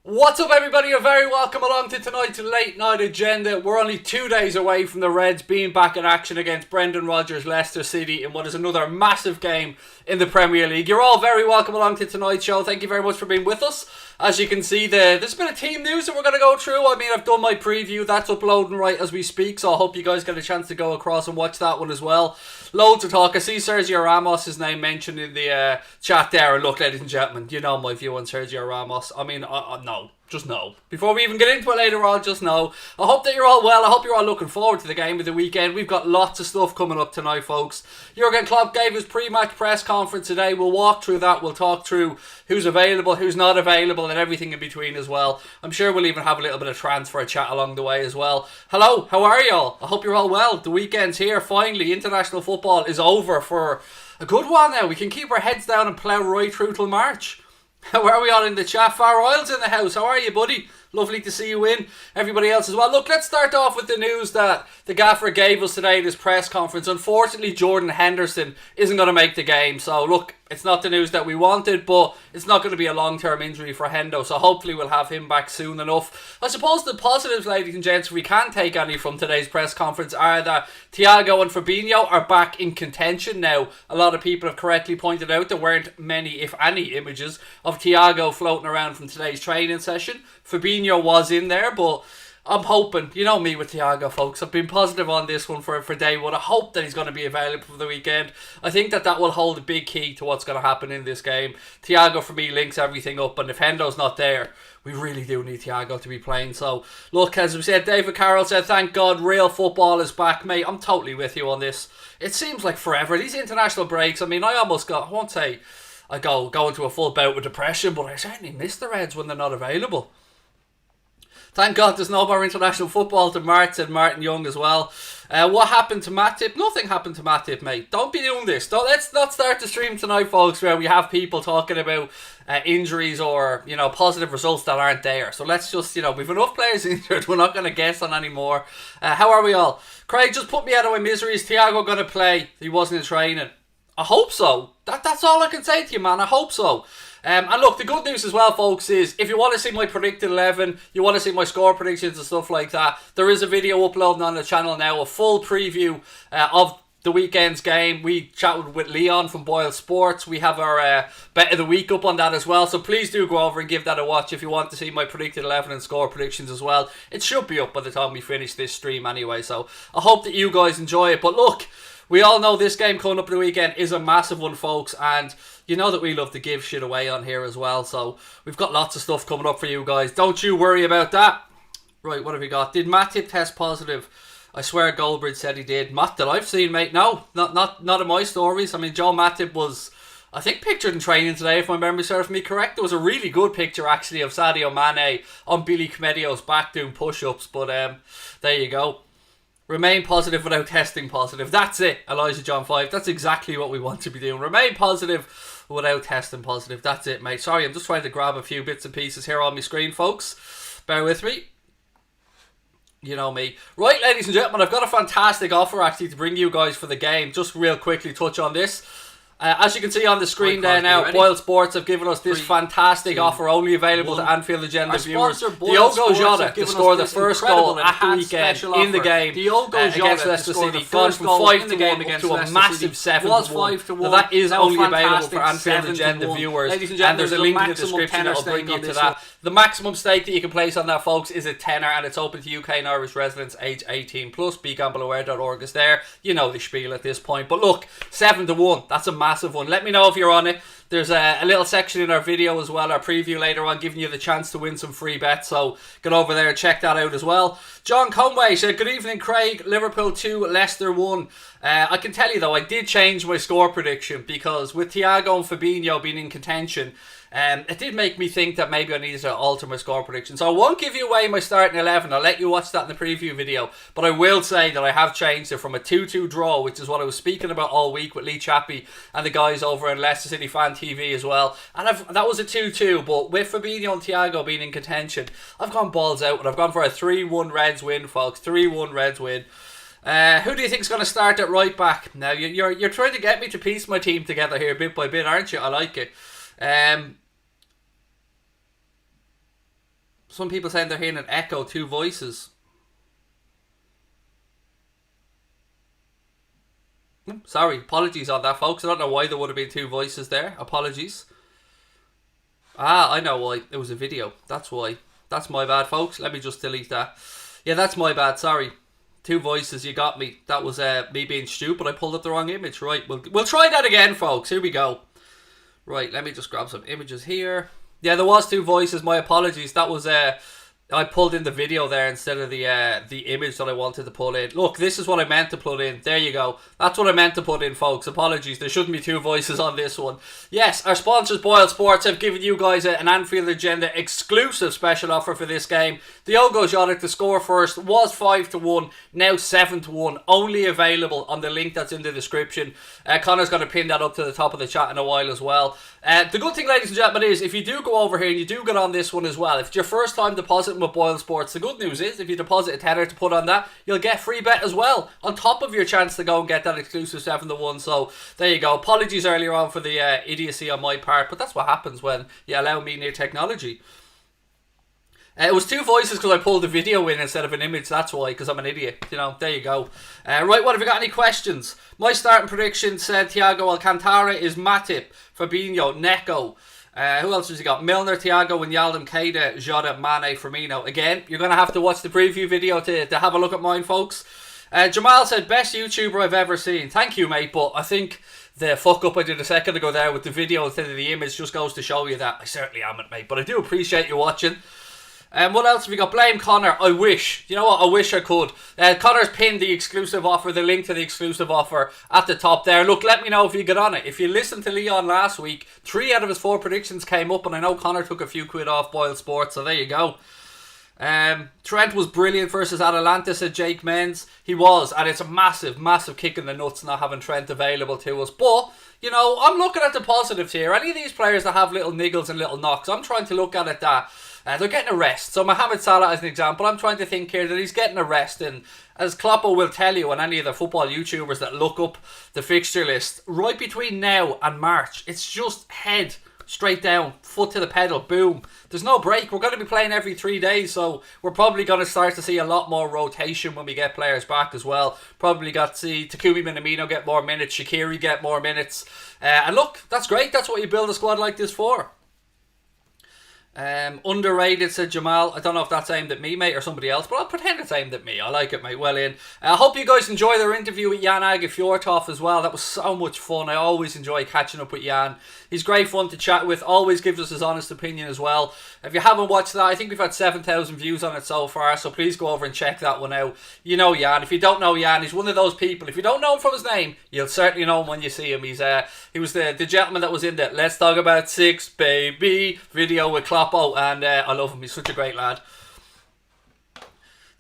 What's up, everybody? You're very welcome along to tonight's late night agenda. We're only 2 days away from the Reds being back in action against Brendan Rodgers' Leicester City in what is another massive game in the Premier League. You're all very welcome along to tonight's show. Thank you very much for being with us. As you can see, there's a bit of team news that we're going to go through. I mean, I've done my preview. That's uploading right as we speak, so I hope you guys get a chance to go across and watch that one as well. Loads of talk. I see Sergio Ramos' name mentioned in the chat there. And look, ladies and gentlemen, you know my view on Sergio Ramos. I mean, no. Just no. Before we even get into it later on, just no. I hope that you're all well. I hope you're all looking forward to the game of the weekend. We've got lots of stuff coming up tonight, folks. Jurgen Klopp gave his pre-match press conference today. We'll walk through that. We'll talk through who's available, who's not available, and everything in between as well. I'm sure we'll even have a little bit of transfer chat along the way as well. Hello, how are y'all? I hope you're all well. The weekend's here. Finally, international football is over for a good while now. We can keep our heads down and plough right through till March. How are we all in the chat? Far Oil's in the house. How are you, buddy? Lovely to see you in. Everybody else as well. Look, let's start off with the news that the gaffer gave us today at his press conference. Unfortunately, Jordan Henderson isn't going to make the game. So, look, it's not the news that we wanted, but it's not going to be a long-term injury for Hendo. So, hopefully, we'll have him back soon enough. I suppose the positives, ladies and gents, if we can take any from today's press conference, are that THIAGO and FABINHO are back in contention now. A lot of people have correctly pointed out there weren't many, if any, images of THIAGO floating around from today's training session. Fabinho was in there, but I'm hoping, you know me with THIAGO, folks, I've been positive on this one for day one. I hope that he's going to be available for the weekend. I think that will hold a big key to what's going to happen in this game. THIAGO, for me, links everything up, and if Hendo's not there, we really do need THIAGO to be playing. So, look, as we said, David Carroll said, thank God real football is back, mate. I'm totally with you on this. It seems like forever. These international breaks, I mean, I won't say I go into a full bout with depression, but I certainly miss the Reds when they're not available. Thank God there's no more international football to March, said Martin Young as well. What happened to Matip? Nothing happened to Matip, mate. Don't be doing this. Let's not start the stream tonight, folks, where we have people talking about injuries or, positive results that aren't there. So let's just, we've enough players injured. We're not going to guess on any more. How are we all? Craig, just put me out of my misery. Is THIAGO going to play? He wasn't in training. I hope so. That's all I can say to you, man. I hope so. And look, the good news as well, folks, is if you want to see my predicted 11, you want to see my score predictions and stuff like that, there is a video uploading on the channel now, a full preview of the weekend's game. We chatted with Leon from Boyle Sports. We have our bet of the week up on that as well. So please do go over and give that a watch if you want to see my predicted 11 and score predictions as well. It should be up by the time we finish this stream anyway. So I hope that you guys enjoy it. But look, we all know this game coming up the weekend is a massive one, folks, and you know that we love to give shit away on here as well, so we've got lots of stuff coming up for you guys. Don't you worry about that. Right, what have we got? Did Matip test positive? I swear Goldbridge said he did. Not that I've seen, mate. No, not in my stories. I mean, Joe Matip was, I think, pictured in training today, if my memory serves me correct. There was a really good picture, actually, of Sadio Mane on Billy Comedio's back doing push-ups, but there you go. Remain positive without testing positive. That's it, Elijah John 5. That's exactly what we want to be doing. Remain positive without testing positive. That's it, mate. Sorry, I'm just trying to grab a few bits and pieces here on my screen, folks. Bear with me. You know me. Right, ladies and gentlemen, I've got a fantastic offer, actually, to bring you guys for the game. Just real quickly touch on this. As you can see on the screen there now, Boyle Sports have given us this fantastic offer, only available to Anfield Agenda viewers. Diogo Jota to score the first goal at the weekend in the game against Leicester City. Gone from 5-1 to a massive 7-1. Now that is only available for Anfield Agenda viewers, and there's a link in the description that will bring you to that. The maximum stake that you can place on that, folks, is a tenner, and it's open to UK and Irish residents age 18 plus. BeGambleAware.org is there. You know the spiel at this point. But look, 7-1. That's a massive one. Let me know if you're on it. There's a little section in our video as well, our preview later on, giving you the chance to win some free bets. So get over there and check that out as well. John Conway said, good evening, Craig. Liverpool 2, Leicester 1. I can tell you, though, I did change my score prediction because with THIAGO and Fabinho being in contention, it did make me think that maybe I needed to alter my score prediction. So I won't give you away my starting 11. I'll let you watch that in the preview video. But I will say that I have changed it from a 2-2 draw, which is what I was speaking about all week with Lee Chappie and the guys over in Leicester City Fan TV as well. And that was a 2-2. But with Fabinho and THIAGO being in contention, I've gone balls out. And I've gone for a 3-1 Reds win, folks. 3-1 Reds win. Who do you think is going to start at right back? Now, you're trying to get me to piece my team together here bit by bit, aren't you? I like it. Some people saying they're hearing an echo, two voices. Sorry, apologies on that, folks. I don't know why there would have been two voices there. Apologies. I know why. It was a video. That's why. That's my bad, folks. Let me just delete that. Yeah, that's my bad. Sorry. Two voices. You got me. That was me being stupid. I pulled up the wrong image. Right. We'll try that again, folks. Here we go. Right. Let me just grab some images here. Yeah, there was two voices. My apologies. That was I pulled in the video there instead of the image that I wanted to pull in. Look, this is what I meant to put in. There you go. That's what I meant to put in, folks. Apologies. There shouldn't be two voices on this one. Yes, our sponsors, Boyle Sports, have given you guys an Anfield Agenda exclusive special offer for this game. THIAGO shot it to score first. Was 5-1. Now 7-1. Only available on the link that's in the description. Connor's going to pin that up to the top of the chat in a while as well. The good thing, ladies and gentlemen, is if you do go over here and you do get on this one as well, if it's your first time depositing with Boyle Sports, the good news is if you deposit a tenner to put on that, you'll get free bet as well on top of your chance to go and get that exclusive 7-1. So there you go. Apologies earlier on for the idiocy on my part, but that's what happens when you allow me near technology. It was two voices because I pulled the video in instead of an image. That's why, because I'm an idiot. You know, there you go. Right, what have you got? Any questions? My starting prediction said Thiago Alcantara is Matip, Fabinho, Neco. Who else has he got? Milner, Thiago, Wijnaldum, Keita, Jota, Mane, Firmino. Again, you're going to have to watch the preview video to have a look at mine, folks. Jamal said, best YouTuber I've ever seen. Thank you, mate, but I think the fuck up I did a second ago there with the video instead of the image just goes to show you that I certainly am it, mate. But I do appreciate you watching. What else have we got? Blame Connor. I wish. You know what? I wish I could. Connor's pinned the exclusive offer, the link to the exclusive offer at the top there. Look, let me know if you get on it. If you listened to Leon last week, 3 out of his 4 predictions came up, and I know Connor took a few quid off Boyle Sports, so there you go. Trent was brilliant versus Atalanta, said Jake Menz. He was, and it's a massive, massive kick in the nuts not having Trent available to us. But, you know, I'm looking at the positives here. Any of these players that have little niggles and little knocks, I'm trying to look at it that they're getting a rest. So Mohamed Salah as an example, I'm trying to think here that he's getting a rest, and as Kloppo will tell you and any of the football YouTubers that look up the fixture list, right between now and March, it's just head straight down, foot to the pedal, boom. There's no break. We're going to be playing every 3 days, so we're probably going to start to see a lot more rotation when we get players back as well. Probably got to see Takumi Minamino get more minutes, Shaqiri get more minutes. And look, that's great. That's what you build a squad like this for. Underrated, said Jamal. I don't know if that's aimed at me, mate, or somebody else, but I'll pretend it's aimed at me. I like it, mate. Well in. I hope you guys enjoy their interview with Jan Age Fjorthoff as well. That was so much fun. I always enjoy catching up with Jan. He's great fun to chat with. Always gives us his honest opinion as well. If you haven't watched that, I think we've had 7,000 views on it so far, so please go over and check that one out. You know Jan. If you don't know Jan, he's one of those people. If you don't know him from his name, you'll certainly know him when you see him. He was the gentleman that was in the Let's Talk About Six, Baby video with Kloppo, and I love him. He's such a great lad.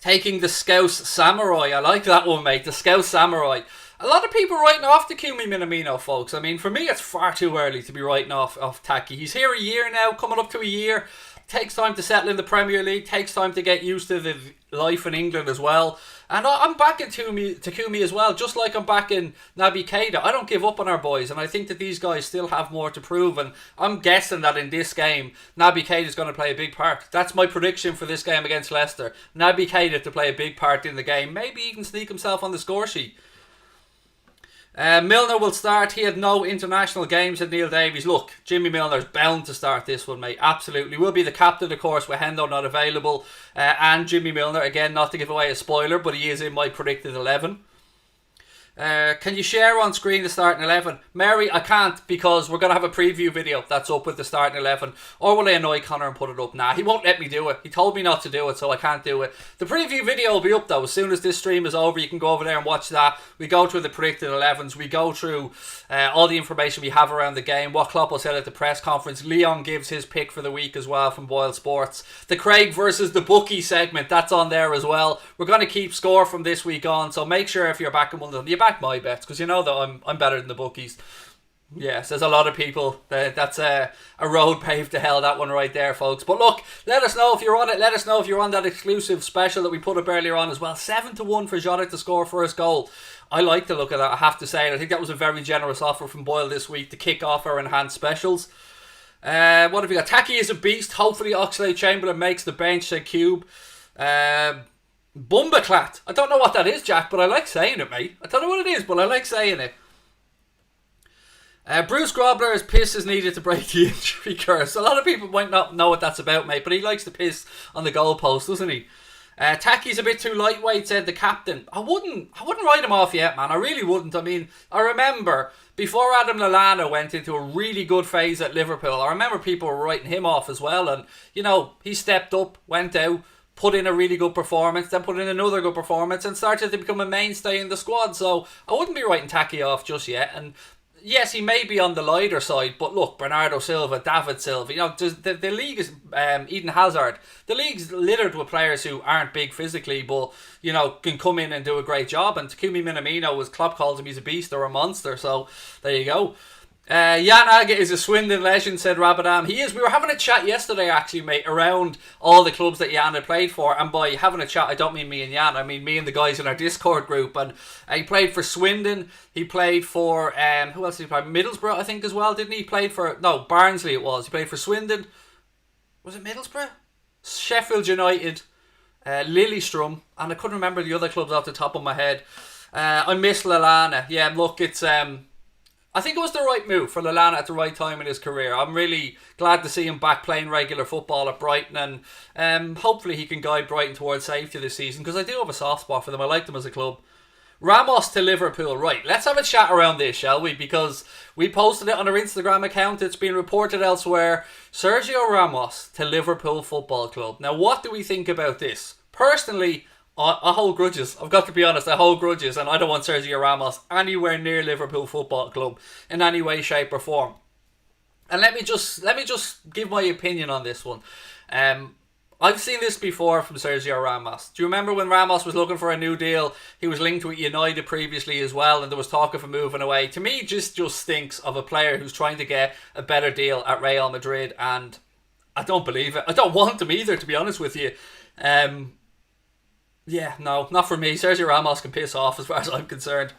Taking the Scouse Samurai. I like that one, mate. The Scouse Samurai. A lot of people writing off Takumi Minamino, folks. I mean, for me, it's far too early to be writing off Taki. He's here a year now, coming up to a year. Takes time to settle in the Premier League. Takes time to get used to the life in England as well. And I'm backing Takumi as well, just like I'm backing Naby Keita. I don't give up on our boys, and I think that these guys still have more to prove. And I'm guessing that in this game, Naby Keita is going to play a big part. That's my prediction for this game against Leicester. Naby Keita to play a big part in the game. Maybe even sneak himself on the score sheet. Milner will start. He had no international games, said Neil Davies. Look, Jimmy Milner's bound to start this one, mate. Absolutely. Will be the captain, of course, with Hendo not available. And Jimmy Milner, again, not to give away a spoiler, but he is in my predicted 11. Can you share on screen the starting 11? Mary, I can't, because we're going to have a preview video that's up with the starting 11. Or will I annoy Connor and put it up? Nah, he won't let me do it. He told me not to do it, so I can't do it. The preview video will be up though. As soon as this stream is over, you can go over there and watch that. We go through the predicted 11s. We go through all the information we have around the game. What Kloppo said at the press conference. Leon gives his pick for the week as well from Boyle Sports. The Craig versus the Bookie segment, that's on there as well. We're going to keep score from this week on, so make sure if you're backing one of them, you back my bets, because you know that I'm better than the bookies. Yes, there's a lot of people. That's a road paved to hell, that one right there, folks. But look, let us know if you're on it. Let us know if you're on that exclusive special that we put up earlier on as well. 7-1 for Jota to score first goal. I like the look of that, I have to say. I think that was a very generous offer from Boyle this week to kick off our enhanced specials. What have we got? Taki is a beast. Hopefully Oxlade-Chamberlain makes the bench, said Cube. Bumbaclat. I don't know what that is, Jack, but I like saying it, mate. I don't know what it is, but I like saying it. Bruce Grobler is piss is needed to break the injury curse. A lot of people might not know what that's about, mate, but he likes to piss on the goalpost, doesn't he? Taki's a bit too lightweight, said the captain. I wouldn't write him off yet, man. I really wouldn't. I mean, I remember before Adam Lallana went into a really good phase at Liverpool, I remember people were writing him off as well. And, you know, he stepped up, went out, put in a really good performance, then put in another good performance and started to become a mainstay in the squad. So I wouldn't be writing Taki off just yet. And yes, he may be on the lighter side, but look, Bernardo Silva, David Silva, you know, the league is Eden Hazard. The league's littered with players who aren't big physically, but, you know, can come in and do a great job. And Takumi Minamino, as Klopp calls him, he's a beast or a monster. So there you go. Jan Aga is a Swindon legend, said Rabadam. He is. We were having a chat yesterday, actually, mate, around all the clubs that Jan had played for. And by having a chat, I don't mean me and Jan. I mean me and the guys in our Discord group. And he played for Swindon. He played for, who else did he play? Middlesbrough, I think, as well, didn't he? He played for, no, Barnsley it was. He played for Swindon. Was it Middlesbrough? Sheffield United, Lillestrøm. And I couldn't remember the other clubs off the top of my head. I miss Lallana. Yeah, look, it's... I think it was the right move for Lallana at the right time in his career. I'm really glad to see him back playing regular football at Brighton, and hopefully he can guide Brighton towards safety this season, because I do have a soft spot for them. I like them as a club. Ramos to Liverpool. Right, let's have a chat around this, shall we? Because we posted it on our Instagram account. It's been reported elsewhere. Sergio Ramos to Liverpool Football Club. Now, what do we think about this? Personally, I hold grudges. I've got to be honest, I hold grudges, and I don't want Sergio Ramos anywhere near Liverpool Football Club in any way, shape or form. And let me just give my opinion on this one. I've seen this before from Sergio Ramos. Do you remember when Ramos was looking for a new deal? He was linked with United previously as well, and there was talk of him moving away. To me, just stinks of a player who's trying to get a better deal at Real Madrid, and I don't believe it. I don't want him either, to be honest with you. Yeah, no, not for me. Sergio Ramos can piss off as far as I'm concerned.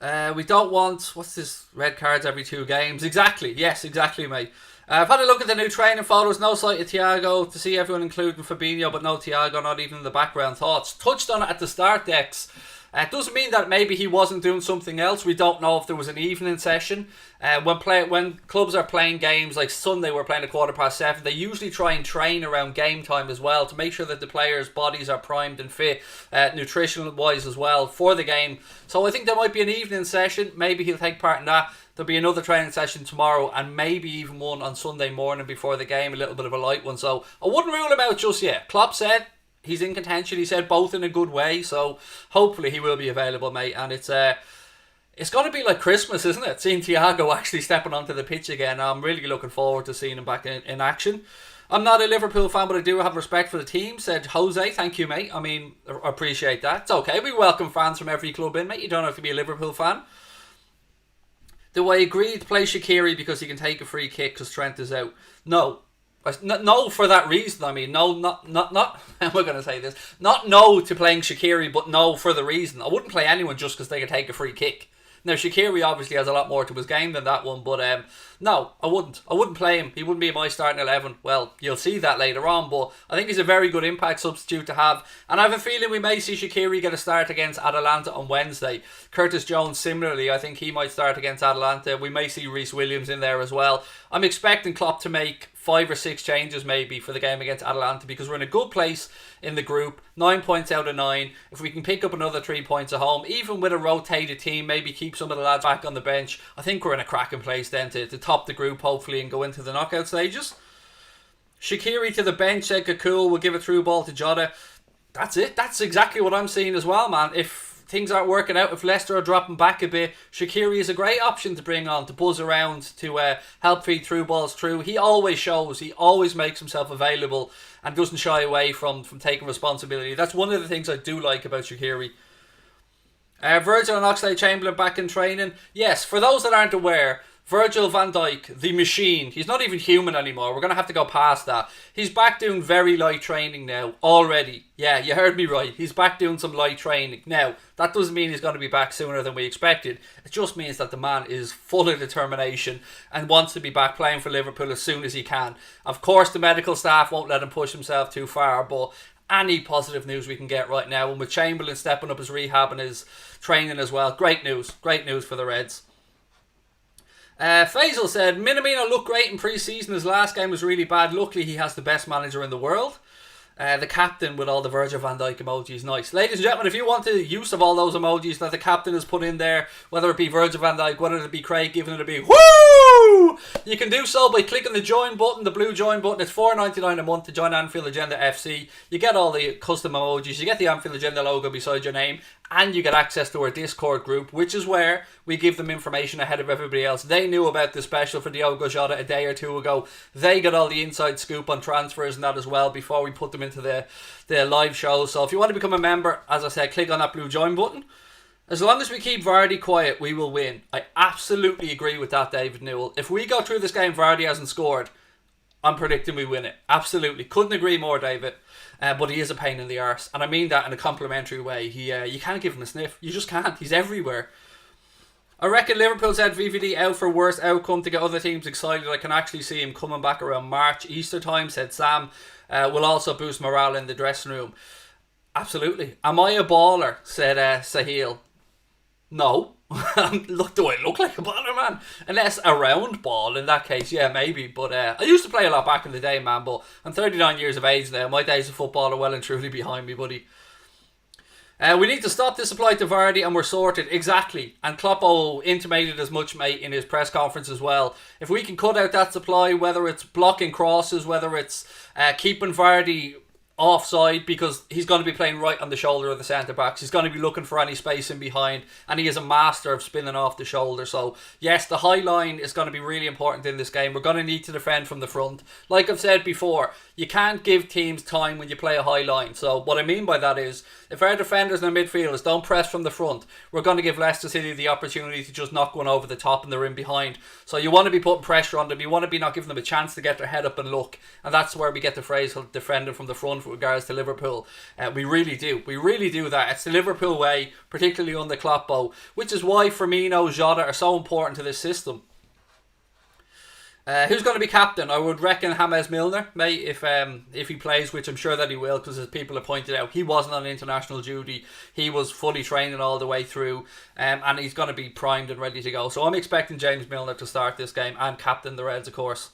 We don't want... What's this? Red cards every 2 games. Exactly. Yes, exactly, mate. I've had a look at the new training photos. No sight of THIAGO to see everyone, including Fabinho, but no THIAGO, not even in the background. Thoughts? Touched on it at the start, Dex. It doesn't mean that maybe he wasn't doing something else. We don't know if there was an evening session. When clubs are playing games, like Sunday we're playing at 7:15, they usually try and train around game time as well to make sure that the players' bodies are primed and fit, nutritional wise as well, for the game. So I think there might be an evening session. Maybe he'll take part in that. There'll be another training session tomorrow, and maybe even one on Sunday morning before the game, a little bit of a light one. So I wouldn't rule him out just yet. Klopp said he's in contention. He said both in a good way, so hopefully he will be available, mate. And it's going to be like Christmas, isn't it? Seeing THIAGO actually stepping onto the pitch again. I'm really looking forward to seeing him back in action. I'm not a Liverpool fan, but I do have respect for the team, said Jose. Thank you, mate. I mean, I appreciate that. It's okay. We welcome fans from every club in, mate. You don't have to be a Liverpool fan. Do I agree to play Shaqiri because he can take a free kick because Trent is out? No. No, for that reason. I mean, no, not. How am I going to say this? Not no to playing Shaqiri, but no for the reason. I wouldn't play anyone just because they could take a free kick. Now, Shaqiri obviously has a lot more to his game than that one, but no, I wouldn't. I wouldn't play him. He wouldn't be in my starting 11. Well, you'll see that later on, but I think he's a very good impact substitute to have. And I have a feeling we may see Shaqiri get a start against Atalanta on Wednesday. Curtis Jones, similarly, I think he might start against Atalanta. We may see Reece Williams in there as well. I'm expecting Klopp to make 5 or 6 changes maybe for the game against Atalanta, because we're in a good place in the group. 9 points out of 9. If we can pick up another 3 points at home, even with a rotated team, maybe keep some of the lads back on the bench, I think we're in a cracking place then to top the group hopefully and go into the knockout stages. Shaqiri to the bench, said Kakul will give a through ball to Jota. That's it. That's exactly what I'm seeing as well, man. If things aren't working out, if Leicester are dropping back a bit, Shaqiri is a great option to bring on, to buzz around, to help feed through balls through. He always shows, he always makes himself available and doesn't shy away from taking responsibility. That's one of the things I do like about Shaqiri. Virgil and Oxlade-Chamberlain back in training. Yes, for those that aren't aware, Virgil van Dijk, the machine. He's not even human anymore. We're going to have to go past that. He's back doing very light training now already. Yeah, you heard me right. He's back doing some light training. Now, that doesn't mean he's going to be back sooner than we expected. It just means that the man is full of determination and wants to be back playing for Liverpool as soon as he can. Of course, the medical staff won't let him push himself too far, but any positive news we can get right now, and with Chamberlain stepping up his rehab and his training as well, great news for the Reds. Faisal said, Minamino looked great in pre-season. His last game was really bad. Luckily, he has the best manager in the world. The captain with all the Virgil van Dijk emojis, nice. Ladies and gentlemen, if you want the use of all those emojis that the captain has put in there, whether it be Virgil van Dijk, whether it be Craig giving it a big woo, you can do so by clicking the join button, the blue join button. It's $4.99 a month to join Anfield Agenda FC. You get all the custom emojis, you get the Anfield Agenda logo beside your name, and you get access to our Discord group, which is where we give them information ahead of everybody else. They knew about the special for THIAGO Jota a day or two ago. They got all the inside scoop on transfers and that as well before we put them into the live show. So if you want to become a member, as I said, click on that blue join button. As long as we keep Vardy quiet, we will win. I absolutely agree with that, David Newell. If we go through this game, Vardy hasn't scored, I'm predicting we win it. Absolutely. Couldn't agree more, David. But he is a pain in the arse. And I mean that in a complimentary way. You can't give him a sniff. You just can't. He's everywhere. I reckon Liverpool's had VVD out for worst outcome to get other teams excited. I can actually see him coming back around March, Easter time, said Sam. Will also boost morale in the dressing room. Absolutely. Am I a baller, said Sahil. No. Do I look like a baller, man? Unless a round ball, in that case, yeah, maybe. But I used to play a lot back in the day, man. But I'm 39 years of age now. My days of football are well and truly behind me, buddy. We need to stop the supply to Vardy and we're sorted. Exactly. And Kloppo intimated as much, mate, in his press conference as well. If we can cut out that supply, whether it's blocking crosses, whether it's keeping Vardy offside, because he's going to be playing right on the shoulder of the centre backs. He's going to be looking for any space in behind, and he is a master of spinning off the shoulder. So yes, the high line is going to be really important in this game. We're going to need to defend from the front. Like I've said before, you can't give teams time when you play a high line. So what I mean by that is, if our defenders and our midfielders don't press from the front, we're going to give Leicester City the opportunity to just knock one over the top and they're in behind. So you want to be putting pressure on them. You want to be not giving them a chance to get their head up and look. And that's where we get the phrase defending from the front with regards to Liverpool. We really do. We really do that. It's the Liverpool way, particularly under Kloppo, which is why Firmino, Jota are so important to this system. Who's going to be captain? I would reckon James Milner, mate, if he plays, which I'm sure that he will, because as people have pointed out, he wasn't on international duty. He was fully training all the way through, and he's going to be primed and ready to go. So I'm expecting James Milner to start this game and captain the Reds, of course.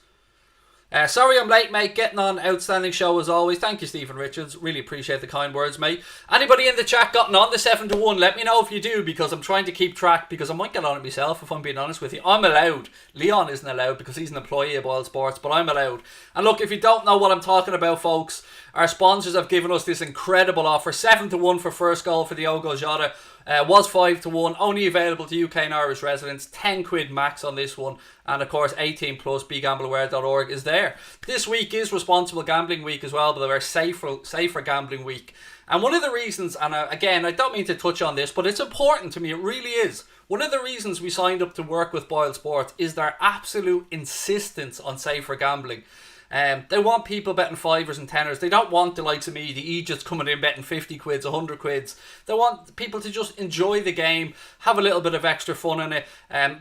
Sorry I'm late, mate. Getting on. Outstanding show as always. Thank you, Stephen Richards. Really appreciate the kind words, mate. Anybody in the chat gotten on the 7-1? Let me know if you do, because I'm trying to keep track, because I might get on it myself if I'm being honest with you. I'm allowed. Leon isn't allowed because he's an employee of Wild Sports, but I'm allowed. And look, if you don't know what I'm talking about, folks, our sponsors have given us this incredible offer. 7-1 for first goal for THIAGO Jota. Was 5-1, only available to UK and Irish residents. £10 max on this one, and of course 18 plus. BeGambleAware.org is there. This week is Responsible Gambling Week as well, but they're safer gambling week. And one of the reasons, and again, I don't mean to touch on this, but it's important to me. It really is. One of the reasons we signed up to work with Boyle Sports is their absolute insistence on safer gambling. They want people betting fivers and tenors. They don't want the likes of me, the Egypts, coming in betting 50 quids, 100 quids. They want people to just enjoy the game, have a little bit of extra fun in it.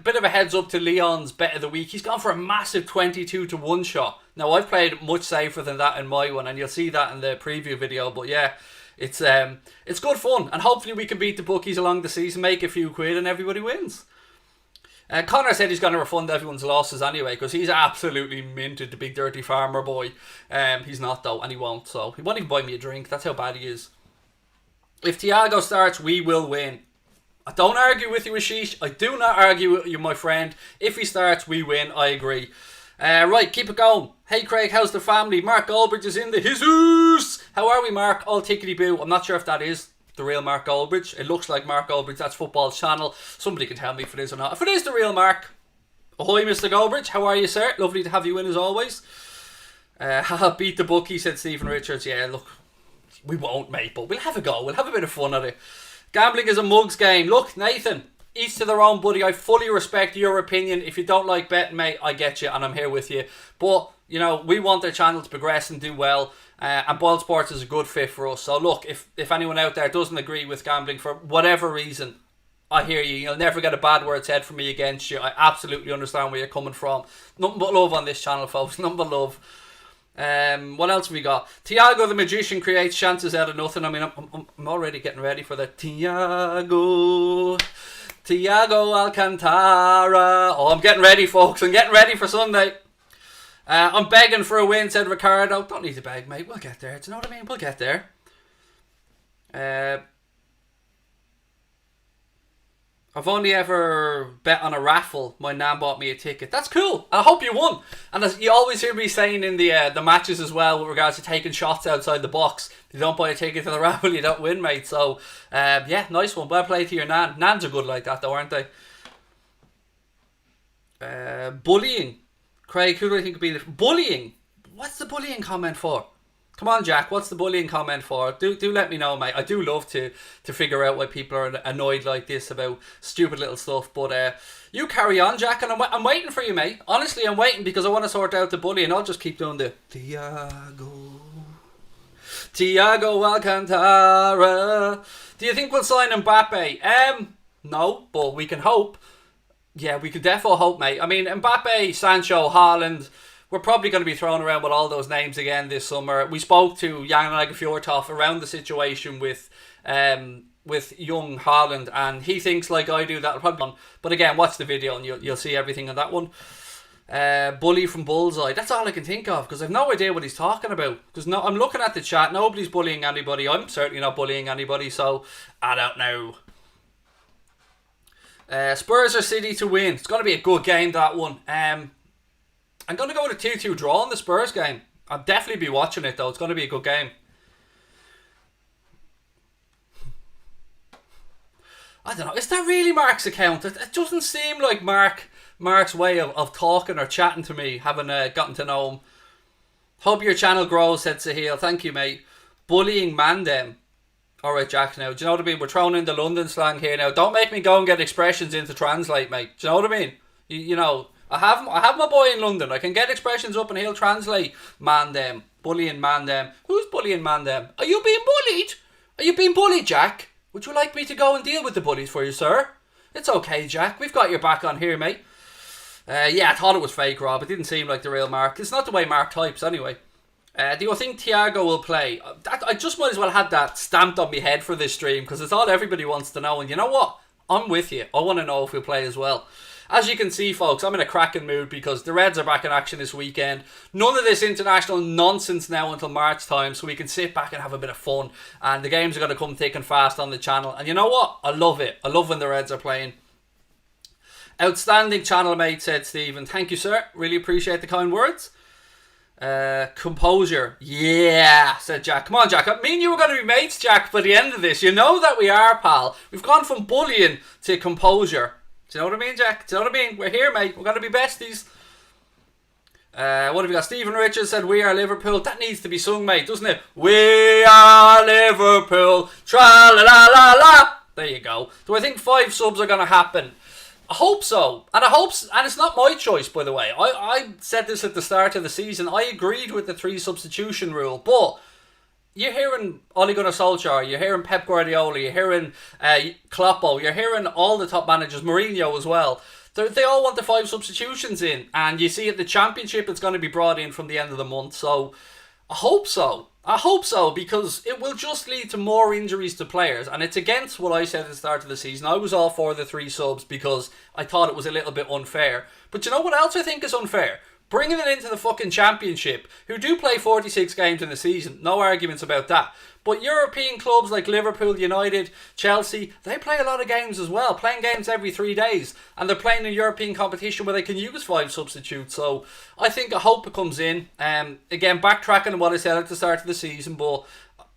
Bit of a heads up to Leon's bet of the week. He's gone for a massive 22-1 shot. Now, I've played much safer than that in my one, and you'll see that in the preview video. But yeah, it's good fun, and hopefully we can beat the bookies along the season, make a few quid, and everybody wins. Connor said he's going to refund everyone's losses anyway, because he's absolutely minted, the big dirty farmer boy. He's not though, and he won't, so he won't even buy me a drink. That's how bad he is. If THIAGO starts, we will win. I don't argue with you, Ashish. I do not argue with you, my friend. If he starts, we win. I agree. Right, keep it going. Hey Craig, how's the family? Mark Goldbridge is in the Jesus. How are we, Mark? All tickety-boo. I'm not sure if that is the real Mark Goldbridge. It looks like Mark Goldbridge. That's Football's channel. Somebody can tell me if it is or not. If it is the real Mark, ahoy, Mr. Goldbridge. How are you, sir? Lovely to have you in as always. Beat the bookie, said Stephen Richards. Yeah, look, we won't, mate, but we'll have a go. We'll have a bit of fun at it. Gambling is a mugs game. Look, Nathan, each to their own, buddy. I fully respect your opinion. If you don't like betting, mate, I get you and I'm here with you. But, you know, we want their channel to progress and do well. And Boyle Sports is a good fit for us. So look, if anyone out there doesn't agree with gambling for whatever reason, I hear you. You'll never get a bad word said from me against you. I absolutely understand where you're coming from. Nothing but love on this channel, folks. Nothing but love. What else have we got? THIAGO the Magician creates chances out of nothing. I mean, I'm already getting ready for the THIAGO Alcantara. Oh, I'm getting ready, folks. I'm getting ready for Sunday. I'm begging for a win, said Ricardo. Don't need to beg, mate. We'll get there. Do you know what I mean? We'll get there. I've only ever bet on a raffle. My nan bought me a ticket. That's cool. I hope you won. And as you always hear me saying in the matches as well, with regards to taking shots outside the box, if you don't buy a ticket to the raffle, you don't win, mate. So, yeah, nice one. Well played to your nan. Nans are good like that, though, aren't they? Bullying. Craig, who do I think would be the... Bullying? What's the bullying comment for? Come on, Jack, what's the bullying comment for? Do let me know, mate. I do love to figure out why people are annoyed like this about stupid little stuff. But you carry on, Jack, and I'm waiting for you, mate. Honestly, I'm waiting because I want to sort out the bullying. I'll just keep doing the THIAGO Alcantara. Do you think we'll sign Mbappe? No, but we can hope. Yeah, we can definitely hope, mate. I mean, Mbappe, Sancho, Haaland... We're probably going to be thrown around with all those names again this summer. We spoke to Jan Lagerfjordhoff around the situation with young Haaland, and he thinks like I do that'll probably. But again, watch the video and you'll see everything on that one. Bully from Bullseye. That's all I can think of because I've no idea what he's talking about. Because I'm looking at the chat. Nobody's bullying anybody. I'm certainly not bullying anybody. So I don't know. Spurs or City to win. It's going to be a good game, that one. I'm going to go with a 2-2 draw in the Spurs game. I'll definitely be watching it, though. It's going to be a good game. I don't know. Is that really Mark's account? It doesn't seem like Mark's way of talking or chatting to me, having gotten to know him. Hope your channel grows, said Sahil. Thank you, mate. Bullying Mandem. Alright, Jack, now. Do you know what I mean? We're throwing in the London slang here now. Don't make me go and get expressions in to translate, mate. Do you know what I mean? You know... I have my boy in London. I can get expressions up and he'll translate man them. Bullying man them. Who's bullying man them? Are you being bullied? Are you being bullied, Jack? Would you like me to go and deal with the bullies for you, sir? It's okay, Jack. We've got your back on here, mate. Yeah, I thought it was fake, Rob. It didn't seem like the real Mark. It's not the way Mark types, anyway. Do you think THIAGO will play? I just might as well have that stamped on my head for this stream because it's all everybody wants to know. And you know what? I'm with you. I want to know if we'll play as well. As you can see, folks, I'm in a cracking mood because the Reds are back in action this weekend. None of this international nonsense now until March time, so we can sit back and have a bit of fun. And the games are going to come thick and fast on the channel. And you know what? I love it. I love when the Reds are playing. Outstanding channel, mate, said Stephen. Thank you, sir. Really appreciate the kind words. Composure. Yeah, said Jack. Come on, Jack. Me and you were going to be mates, Jack, by the end of this. You know that we are, pal. We've gone from bullying to composure. Do you know what I mean, Jack? Do you know what I mean? We're here, mate. We're going to be besties. What have we got? Stephen Richards said, we are Liverpool. That needs to be sung, mate, doesn't it? We are Liverpool. Tra-la-la-la-la. There you go. Do I think 5 subs are going to happen? I hope so. And it's not my choice, by the way. I said this at the start of the season. I agreed with the 3 substitution rule. But... you're hearing Ole Gunnar Solskjaer, you're hearing Pep Guardiola, you're hearing Kloppo, you're hearing all the top managers, Mourinho as well. They all want the 5 substitutions in. And you see at the Championship, it's going to be brought in from the end of the month. So, I hope so. I hope so, because it will just lead to more injuries to players. And it's against what I said at the start of the season. I was all for the 3 subs because I thought it was a little bit unfair. But you know what else I think is unfair? Bringing it into the fucking Championship, who do play 46 games in a season, no arguments about that. But European clubs like Liverpool, United, Chelsea, they play a lot of games as well, playing games every 3 days. And they're playing a European competition where they can use 5 substitutes. So I hope it comes in. Again, backtracking on what I said at the start of the season, but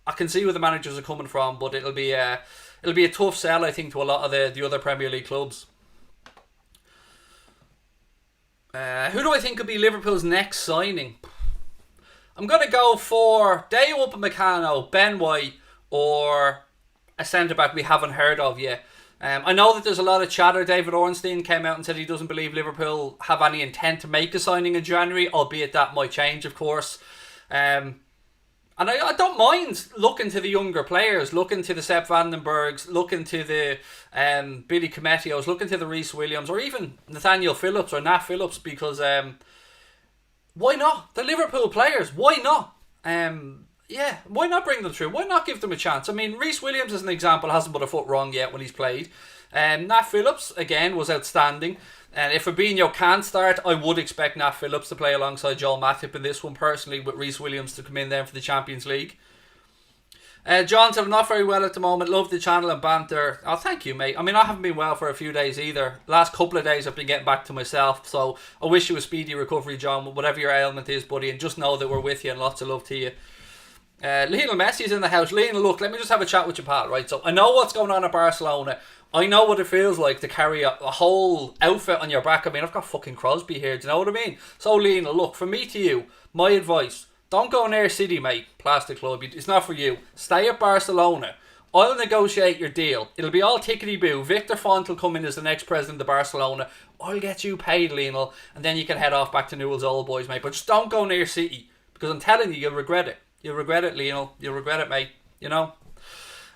I can see where the managers are coming from. But it'll be a tough sell, I think, to a lot of the other Premier League clubs. Who do I think could be Liverpool's next signing? I'm going to go for Deo Upamecano, Ben White, or a centre-back we haven't heard of yet. I know that there's a lot of chatter. David Ornstein came out and said he doesn't believe Liverpool have any intent to make a signing in January, albeit that might change, of course. And I don't mind looking to the younger players, looking to the Sepp Vandenbergs, looking to the Billy Cometios, looking to the Reece Williams, or even Nathaniel Phillips or Nat Phillips, because why not? The Liverpool players, why not? Yeah, why not bring them through? Why not give them a chance? I mean, Reece Williams, as an example, hasn't put a foot wrong yet when he's played. Nat Phillips, again, was outstanding. And if Fabinho can't start, I would expect Nat Phillips to play alongside Joel Matip in this one, personally, with Reece Williams to come in there for the Champions League. John said, I'm not very well at the moment. Love the channel and banter. Oh, thank you, mate. I mean, I haven't been well for a few days either. Last couple of days I've been getting back to myself. So I wish you a speedy recovery, John, whatever your ailment is, buddy. And just know that we're with you and lots of love to you. Lionel Messi's in the house. Lionel, look, let me just have a chat with you, pal, right? So I know what's going on at Barcelona. I know what it feels like to carry a whole outfit on your back. I mean, I've got fucking Crosby here, do you know what I mean? So Lionel, look, from me to you, my advice, don't go near City, mate, Plastic Club. It's not for you. Stay at Barcelona. I'll negotiate your deal. It'll be all tickety-boo. Victor Font will come in as the next president of Barcelona. I'll get you paid, Lionel, and then you can head off back to Newell's Old Boys, mate. But just don't go near City, because I'm telling you, you'll regret it. You'll regret it, Lionel. You'll regret it, mate. You know?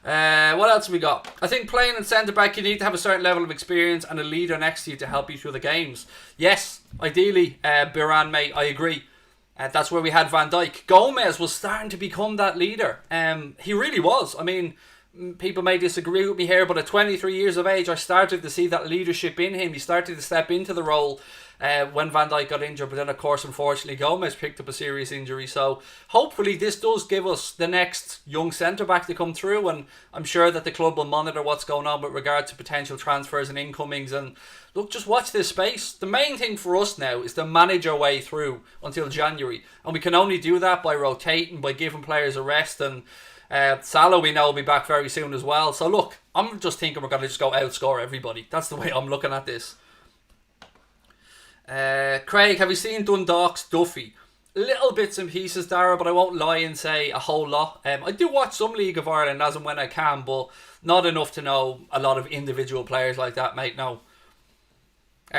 What else have we got? I think playing in centre-back, you need to have a certain level of experience and a leader next to you to help you through the games. Yes, ideally, Biran, mate, I agree. That's where we had Van Dijk. Gomez was starting to become that leader. He really was. I mean, people may disagree with me here, but at 23 years of age, I started to see that leadership in him. He started to step into the role when Van Dijk got injured, but then of course unfortunately Gomez picked up a serious injury. So hopefully this does give us the next young centre-back to come through, and I'm sure that the club will monitor what's going on with regard to potential transfers and incomings. And look, just watch this space. The main thing for us now is to manage our way through until January, and we can only do that by rotating, by giving players a rest. And Salah, we know, will be back very soon as well. So look, I'm just thinking we're going to just go outscore everybody. That's the way I'm looking at this. Craig, have you seen Dundalk's Duffy? Little bits and pieces, Dara, but I won't lie and say a whole lot. I do watch some League of Ireland as and when I can, but not enough to know a lot of individual players like that, mate, no.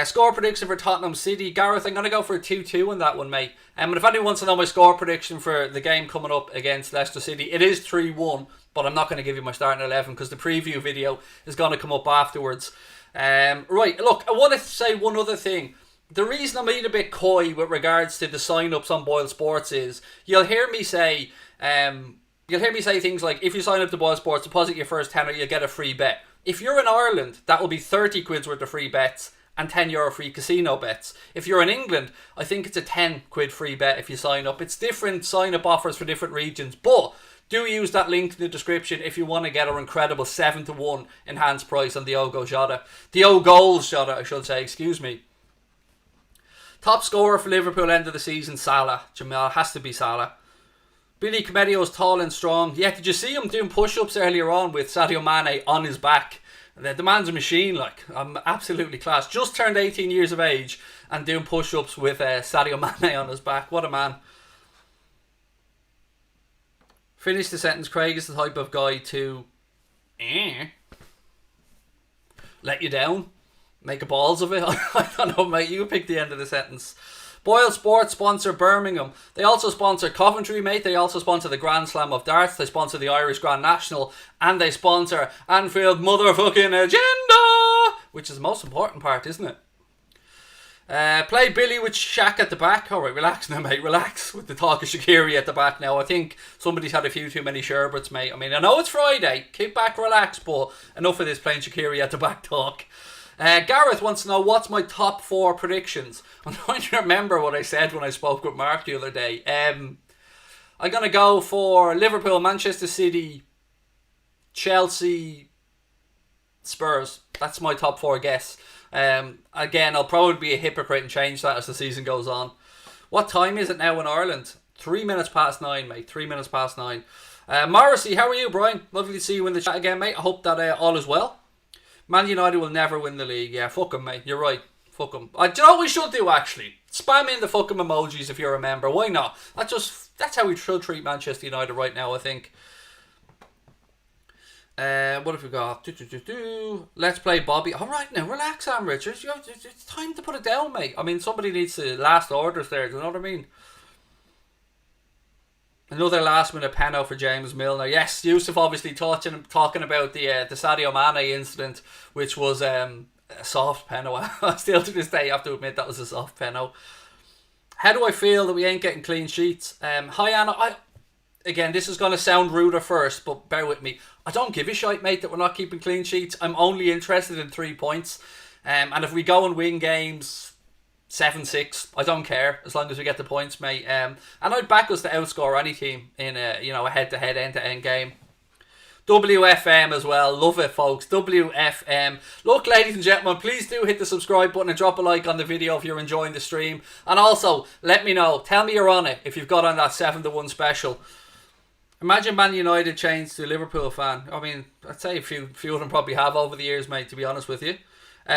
Score prediction for Tottenham City. Gareth, I'm going to go for a 2-2 on that one, mate. And if anyone wants to know my score prediction for the game coming up against Leicester City, it is 3-1, but I'm not going to give you my starting 11 because the preview video is going to come up afterwards. Right, look, I want to say one other thing. The reason I'm being a bit coy with regards to the sign-ups on Boyle Sports is you'll hear me say things like, if you sign up to Boyle Sports, deposit your first tenner, you'll get a free bet. If you're in Ireland, that will be 30 quid's worth of free bets and €10 free casino bets. If you're in England, I think it's a 10 quid free bet if you sign up. It's different sign-up offers for different regions, but do use that link in the description if you want to get our incredible 7-1 enhanced price on the Ogo Jota. The O-Goals Jota, I should say, excuse me. Top scorer for Liverpool end of the season, Salah. Jamal, has to be Salah. Billy Comedio's tall and strong. Yeah, did you see him doing push-ups earlier on with Sadio Mane on his back? The man's a machine, like. Absolutely class. Just turned 18 years of age and doing push-ups with Sadio Mane on his back. What a man. Finish the sentence. Craig is the type of guy to let you down. Make a balls of it. I don't know, mate. You pick the end of the sentence. Boyle Sports sponsor Birmingham. They also sponsor Coventry, mate. They also sponsor the Grand Slam of Darts. They sponsor the Irish Grand National. And they sponsor Anfield motherfucking Agenda, which is the most important part, isn't it? Play Billy with Shaq at the back. Alright, relax now, mate. Relax with the talk of Shaqiri at the back now. I think somebody's had a few too many sherbets, mate. I mean, I know it's Friday. Kick back, relax, but enough of this playing Shaqiri at the back talk. Gareth wants to know what's my top 4 predictions. I'm trying to remember what I said when I spoke with Mark the other day. I'm going to go for Liverpool, Manchester City, Chelsea, Spurs. That's my top 4 guess. Again, I'll probably be a hypocrite and change that as the season goes on. What time is it now in Ireland? 3 minutes past 9, mate. 3 minutes past 9. Morrissey, how are you, Brian? Lovely to see you in the chat again, mate. I hope that all is well. Man United will never win the league. Yeah, fuck them, mate. You're right. Fuck them. Do you know what we should do, actually? Spam in the fucking emojis if you're a member. Why not? That's how we should treat Manchester United right now, I think. What have we got? Let's play Bobby. All right, now relax, Sam Richards. It's time to put it down, mate. I mean, somebody needs to last orders there. Do you know what I mean? Another last minute penalty for James Milner. Yes, Yusuf obviously talking about the Sadio Mane incident, which was a soft penalty. Still to this day, I have to admit that was a soft penalty. How do I feel that we ain't getting clean sheets? Hi Anna. Again, this is going to sound rude at first, but bear with me. I don't give a shite, mate, that we're not keeping clean sheets. I'm only interested in 3 points. And if we go and win games 7-6, I don't care, as long as we get the points, mate. And I'd back us to outscore any team in a head-to-head, end-to-end game. WFM as well. Love it, folks. WFM. Look, ladies and gentlemen, please do hit the subscribe button and drop a like on the video if you're enjoying the stream. And also, let me know. Tell me you're on it if you've got on that 7-1 special. Imagine Man United changed to a Liverpool fan. I mean, I'd say a few of them probably have over the years, mate, to be honest with you.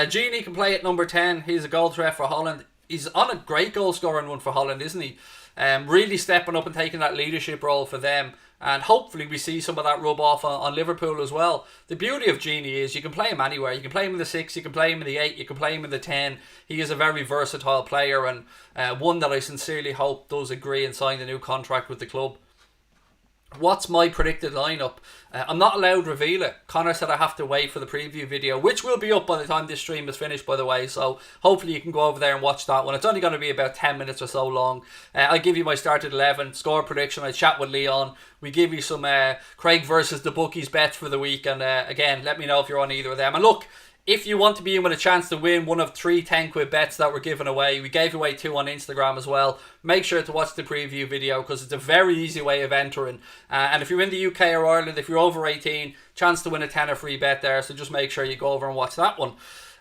Genie can play at number 10. He's a goal threat for Holland. He's on a great goal scoring run for Holland, isn't he? Really stepping up and taking that leadership role for them. And hopefully we see some of that rub off on Liverpool as well. The beauty of Genie is you can play him anywhere. You can play him in the 6, you can play him in the 8, you can play him in the 10. He is a very versatile player, and one that I sincerely hope does agree and sign the new contract with the club. What's my predicted lineup? I'm not allowed to reveal it. Connor said I have to wait for the preview video, which will be up by the time this stream is finished, by the way. So hopefully you can go over there and watch that one. It's only going to be about 10 minutes or so long. I'll give you my started 11, score prediction. I chat with Leon. We give you some Craig versus the bookies bets for the week. And again, let me know if you're on either of them. And look, if you want to be in with a chance to win one of 3 10-quid bets that we're giving away, we gave away 2 on Instagram as well. Make sure to watch the preview video because it's a very easy way of entering. And if you're in the UK or Ireland, if you're over 18, chance to win a tenner free bet there. So just make sure you go over and watch that one.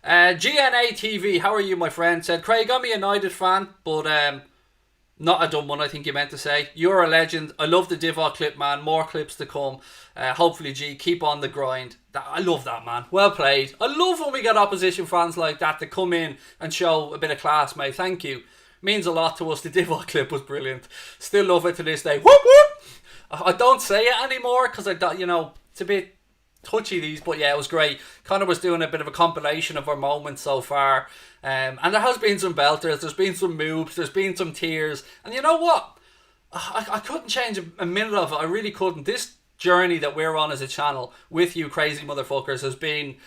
GNA TV, how are you, my friend? Said, Craig, I'm a United fan, but not a dumb one, I think you meant to say. You're a legend. I love the Divock clip, man. More clips to come. Hopefully, G, keep on the grind. I love that, man. Well played. I love when we get opposition fans like that to come in and show a bit of class, mate. Thank you. Means a lot to us. The Divock clip was brilliant. Still love it to this day. Whoop, whoop. I don't say it anymore because it's a bit touchy these, but yeah, it was great. Connor was doing a bit of a compilation of our moments so far. And there has been some belters, there's been some moves, there's been some tears. And you know what? I couldn't change a minute of it. I really couldn't. This journey that we're on as a channel with you crazy motherfuckers has been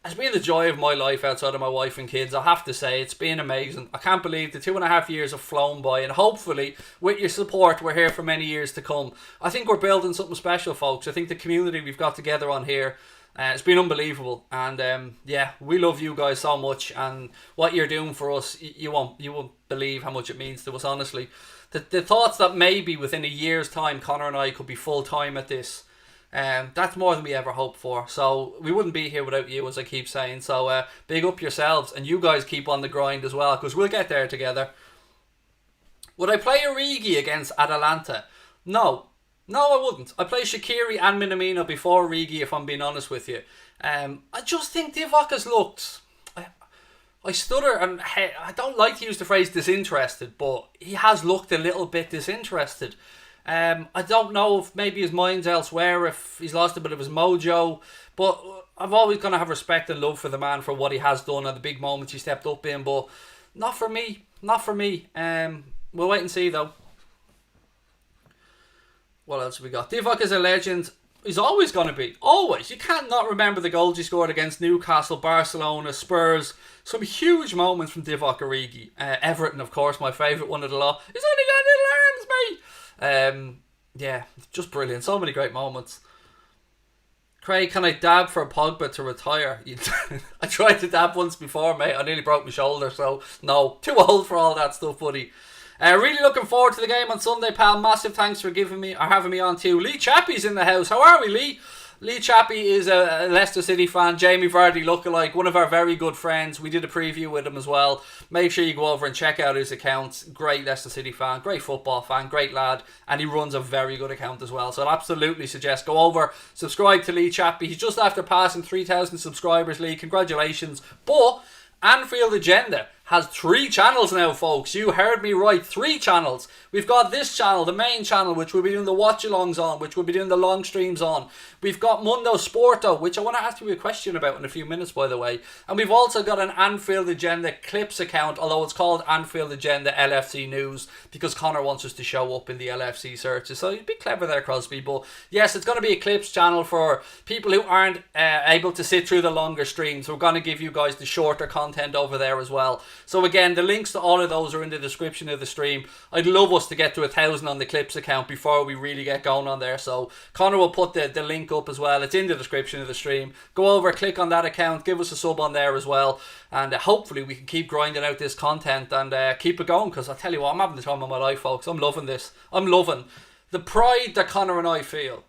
the joy of my life outside of my wife and kids. I have to say, it's been amazing. I can't believe the 2.5 years have flown by, and hopefully with your support we're here for many years to come. I think we're building something special, folks. I think the community we've got together on here, it's been unbelievable, and yeah, we love you guys so much, and what you're doing for us, you won't believe how much it means to us, honestly. The thoughts that maybe within a year's time Connor and I could be full time at this, that's more than we ever hoped for. So we wouldn't be here without you, as I keep saying. So big up yourselves, and you guys keep on the grind as well, because we'll get there together. Would I play Origi against Atalanta? No, I wouldn't. I play Shaqiri and Minamino before Origi, if I'm being honest with you. I just think Divock has looked... I stutter, and I don't like to use the phrase disinterested, but he has looked a little bit disinterested. I don't know if maybe his mind's elsewhere, if he's lost a bit of his mojo, but I've always going to have respect and love for the man for what he has done and the big moments he stepped up in, but not for me. We'll wait and see though. What else have we got? Divock is a legend. He's always going to be. Always. You can't not remember the goals he scored against Newcastle, Barcelona, Spurs. Some huge moments from Divock Origi. Everton, of course, my favourite one of the lot. He's only got little arms, mate. Yeah, just brilliant. So many great moments. Craig, can I dab for Pogba to retire? I tried to dab once before, mate. I nearly broke my shoulder, so no. Too old for all that stuff, buddy. Really looking forward to the game on Sunday, pal. Massive thanks for having me on too. Lee Chappie's in the house. How are we, Lee? Lee Chappie is a Leicester City fan, Jamie Vardy lookalike, one of our very good friends. We did a preview with him as well. Make sure you go over and check out his accounts. Great Leicester City fan, great football fan, great lad, and he runs a very good account as well. So I'd absolutely suggest go over, subscribe to Lee Chappie. He's just after passing 3,000 subscribers, Lee. Congratulations. But Anfield agenda. has 3 channels now, folks. You heard me right, 3 channels. We've got this channel, the main channel, which we'll be doing the watch-alongs on, which we'll be doing the long streams on. We've got Mundo Sporto, which I want to ask you a question about in a few minutes, by the way. And we've also got an Anfield Agenda Clips account, although it's called Anfield Agenda LFC News, because Connor wants us to show up in the LFC searches. So you'd be clever there, Crosby. But yes, it's going to be a Clips channel for people who aren't able to sit through the longer streams. We're going to give you guys the shorter content over there as well. So again, the links to all of those are in the description of the stream. I'd love us to get to 1,000 on the Clips account before we really get going on there. So Connor will put the link up as well. It's in the description of the stream. Go over, click on that account, give us a sub on there as well. And hopefully we can keep grinding out this content and keep it going. Because I tell you what, I'm having the time of my life, folks. I'm loving this. I'm loving the pride that Connor and I feel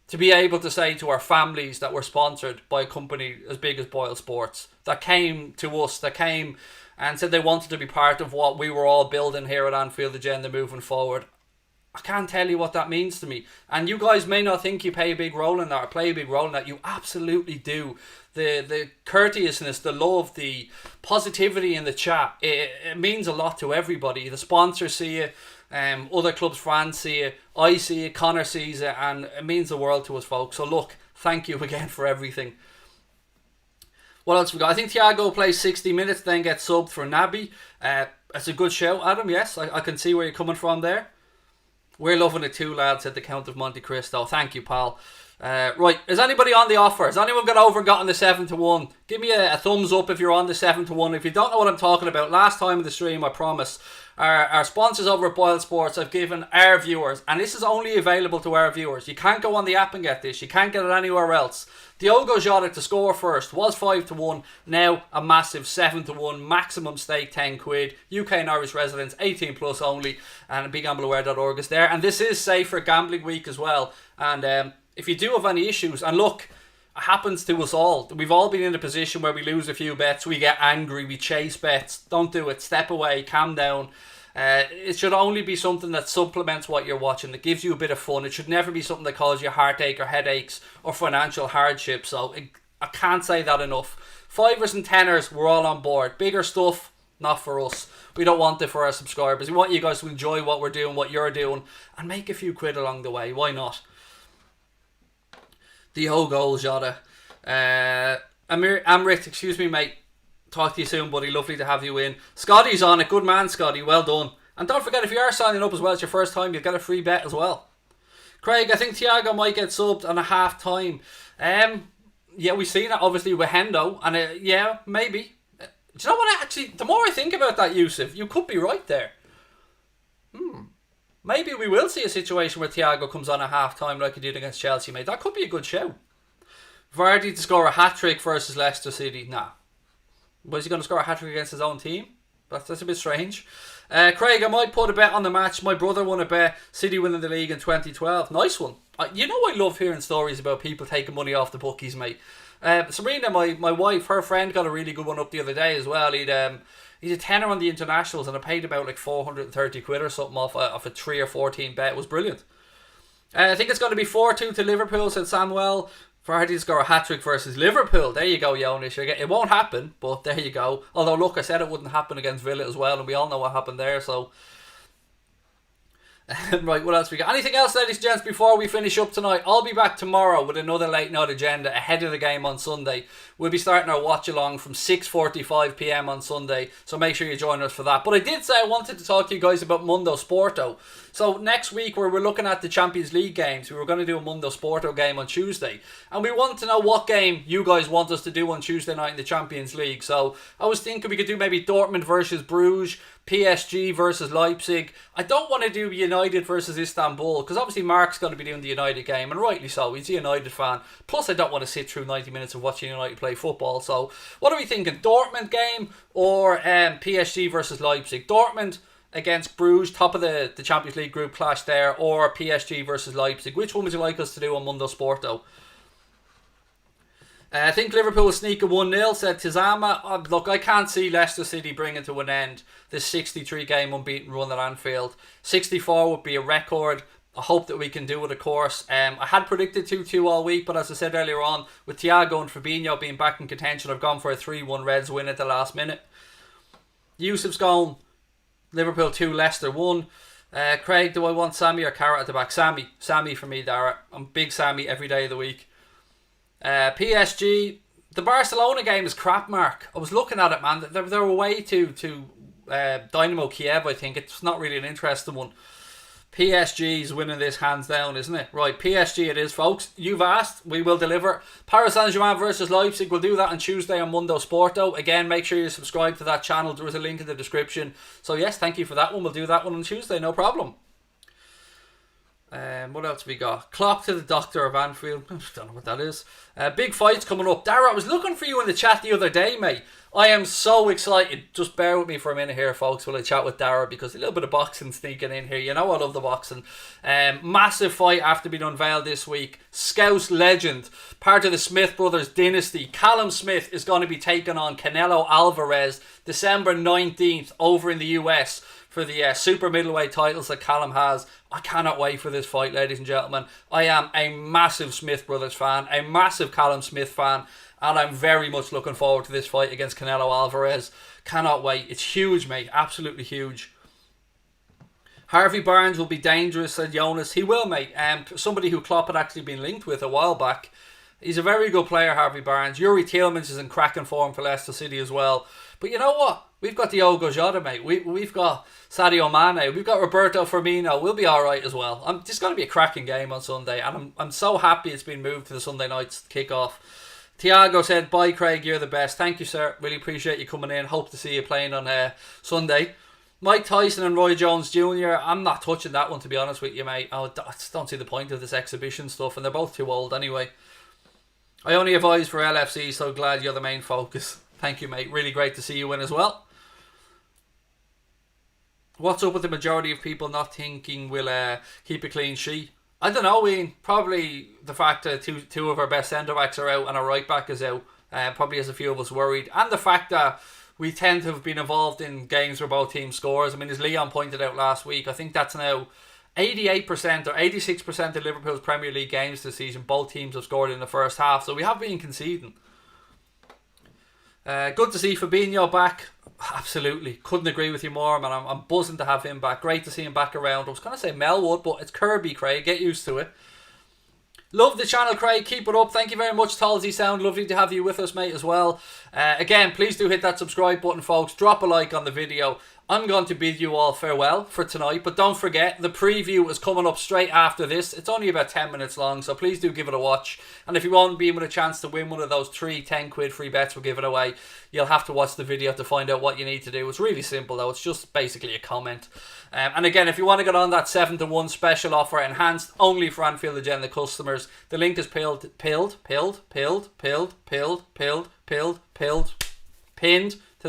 to be able to say to our families that we're sponsored by a company as big as Boyle Sports, that came to us, that came and said they wanted to be part of what we were all building here at Anfield Agenda moving forward. I can't tell you what that means to me. And you guys may not think you play a big role in that or play a big role in that. You absolutely do. The courteousness, the love, the positivity in the chat, it means a lot to everybody. The sponsors see it, other clubs' fans see it, I see it, Connor sees it, and it means the world to us, folks. So look, thank you again for everything. What else we got? I think THIAGO plays 60 minutes, then gets subbed for Naby. That's a good show, Adam. Yes, I can see where you're coming from there. We're loving it too, lads, at the Count of Monte Cristo. Thank you, pal. Right, is anybody on the offer? Has anyone got over and gotten the 7-1? Give me a thumbs up if you're on the 7-1. If you don't know what I'm talking about, last time in the stream, I promise, our sponsors over at Boyle Sports have given our viewers, and this is only available to our viewers. You can't go on the app and get this. You can't get it anywhere else. THIAGO Jota to score first was 5-1, now a massive 7-1, maximum stake £10. UK and Irish residents 18 plus only, and BigGambleAware.org is there. And this is safe for gambling week as well. And if you do have any issues, and look, it happens to us all. We've all been in a position where we lose a few bets, we get angry, we chase bets. Don't do it. Step away, calm down. It should only be something that supplements what you're watching, that gives you a bit of fun. It should never be something that causes you heartache or headaches or financial hardship. So I can't say that enough. Fivers and tenors, we're all on board. Bigger stuff, not for us. We don't want it for our subscribers. We want you guys to enjoy what we're doing, what you're doing, and make a few quid along the way. Why not? The whole goal, Jota. Amrit, excuse me, mate. Talk to you soon, buddy. Lovely to have you in. Scotty's on it. Good man, Scotty. Well done. And don't forget, if you are signing up as well, it's your first time, you'll get a free bet as well. Craig, I think THIAGO might get subbed on a half time. Yeah, we've seen it obviously with Hendo, and yeah, maybe. Do you know what? The more I think about that, Yusuf, you could be right there. Maybe we will see a situation where THIAGO comes on a half time like he did against Chelsea, mate. That could be a good show. Vardy to score a hat trick versus Leicester City. Nah. Was he going to score a hat-trick against his own team? That's a bit strange. Craig, I might put a bet on the match. My brother won a bet. City winning the league in 2012. Nice one. You know I love hearing stories about people taking money off the bookies, mate. Serena, my wife, her friend got a really good one up the other day as well. He'd a tenner on the internationals and I paid about like 430 quid or something off a 3 or 14 bet. It was brilliant. I think it's going to be 4-2 to Liverpool, said Samuel. Vardy to score a hat-trick versus Liverpool. There you go, Jonas. It won't happen, but there you go. Although, look, I said it wouldn't happen against Villa as well, and we all know what happened there, so... Right, what else we got? Anything else, ladies and gents, before we finish up tonight? I'll be back tomorrow with another late night agenda ahead of the game on Sunday. We'll be starting our watch along from 6:45 PM on Sunday, so make sure you join us for that. But I did say I wanted to talk to you guys about Mundo Sporto. So next week we're looking at the Champions League games. We were going to do a Mundo Sporto game on Tuesday, and we want to know what game you guys want us to do on Tuesday night in the Champions League. So I was thinking we could do maybe Dortmund versus Bruges, PSG versus Leipzig. I don't want to do United versus Istanbul, because obviously Mark's going to be doing the United game, and rightly so. He's a United fan. Plus I don't want to sit through 90 minutes of watching United play football. So what are we thinking? Dortmund game or PSG versus Leipzig? Dortmund against Bruges, top of the Champions League group clash there, or PSG versus Leipzig? Which one would you like us to do on Mundo Sporto? I think Liverpool will sneak a 1-0, said Tizama. Look, I can't see Leicester City bringing to an end this 63-game unbeaten run at Anfield. 64 would be a record. I hope that we can do it, of course. I had predicted 2-2 all week, but as I said earlier on, with THIAGO and Fabinho being back in contention, I've gone for a 3-1 Reds win at the last minute. Yusuf's gone. Liverpool 2, Leicester 1. Craig, do I want Sammy or Carrot at the back? Sammy. Sammy for me, Dara. I'm big Sammy every day of the week. PSG. The Barcelona game is crap, Mark. I was looking at it, man. They're away to Dynamo Kiev, I think. It's not really an interesting one. PSG's winning this hands down, isn't it? Right, PSG it is, folks. You've asked, we will deliver. Paris Saint-Germain versus Leipzig. We'll do that on Tuesday on Mundo Sporto. Again, make sure you subscribe to that channel. There is a link in the description. So yes, thank you for that one. We'll do that one on Tuesday, no problem. What else have we got? Klopp to the doctor of Anfield. I don't know what that is. Big fights coming up. Dara, I was looking for you in the chat the other day, mate. I am so excited. Just bear with me for a minute here, folks, while I chat with Dara, because a little bit of boxing sneaking in here. You know I love the boxing. Massive fight after being unveiled this week. Scouse legend, part of the Smith brothers dynasty. Callum Smith is going to be taking on Canelo Alvarez December 19th over in the US for the super middleweight titles that Callum has. I cannot wait for this fight, ladies and gentlemen. I am a massive Smith brothers fan, a massive Callum Smith fan, and I'm very much looking forward to this fight against Canelo Alvarez. Cannot wait. It's huge, mate. Absolutely huge. Harvey Barnes will be dangerous, said Jonas. He will, mate. Somebody who Klopp had actually been linked with a while back. He's a very good player, Harvey Barnes. Yuri Tielemans is in cracking form for Leicester City as well. But you know what? We've got Diogo Jota, mate. We've got Sadio Mane. We've got Roberto Firmino. We'll be alright as well. It's going to be a cracking game on Sunday. And I'm so happy it's been moved to the Sunday night's kickoff. Thiago said, bye Craig, you're the best. Thank you, sir. Really appreciate you coming in. Hope to see you playing on Sunday. Mike Tyson and Roy Jones Jr. I'm not touching that one, to be honest with you, mate. I just don't see the point of this exhibition stuff. And they're both too old anyway. I only have eyes for LFC, so glad you're the main focus. Thank you, mate. Really great to see you win as well. What's up with the majority of people not thinking we'll keep a clean sheet? I don't know, Ian. Probably the fact that two of our best centre-backs are out and our right-back is out probably has a few of us worried. And the fact that we tend to have been involved in games where both teams scores. I mean, as Leon pointed out last week, I think that's now 88% or 86% of Liverpool's Premier League games this season. Both teams have scored in the first half. So we have been conceding. Good to see Fabinho back. Absolutely. Couldn't agree with you more, man. I'm buzzing to have him back. Great to see him back around. I was going to say Melwood, but it's Kirby, Craig. Get used to it. Love the channel, Craig. Keep it up. Thank you very much, Talsy Sound. Lovely to have you with us, mate, as well. Again, please do hit that subscribe button, folks. Drop a like on the video. I'm going to bid you all farewell for tonight, but don't forget, the preview is coming up straight after this. It's only about 10 minutes long, so please do give it a watch. And if you want to be with a chance to win one of those 3 10-quid free bets we're giving away, you'll have to watch the video to find out what you need to do. It's really simple, though. It's just basically a comment. And again, if you want to get on that 7-to-1 special offer, enhanced only for Anfield Agenda customers, the link is pinned to the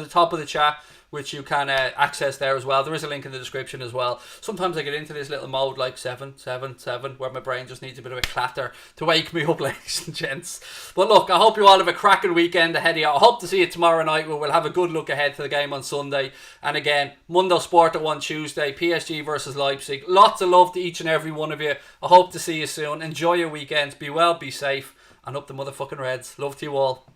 top of the chat, which you can access there as well. There is a link in the description as well. Sometimes I get into this little mode like 777 where my brain just needs a bit of a clatter to wake me up, ladies and gents. But look, I hope you all have a cracking weekend ahead of you. I hope to see you tomorrow night where we'll have a good look ahead to the game on Sunday. And again, Mundo Sport on Tuesday, PSG versus Leipzig. Lots of love to each and every one of you. I hope to see you soon. Enjoy your weekends. Be well, be safe, and up the motherfucking Reds. Love to you all.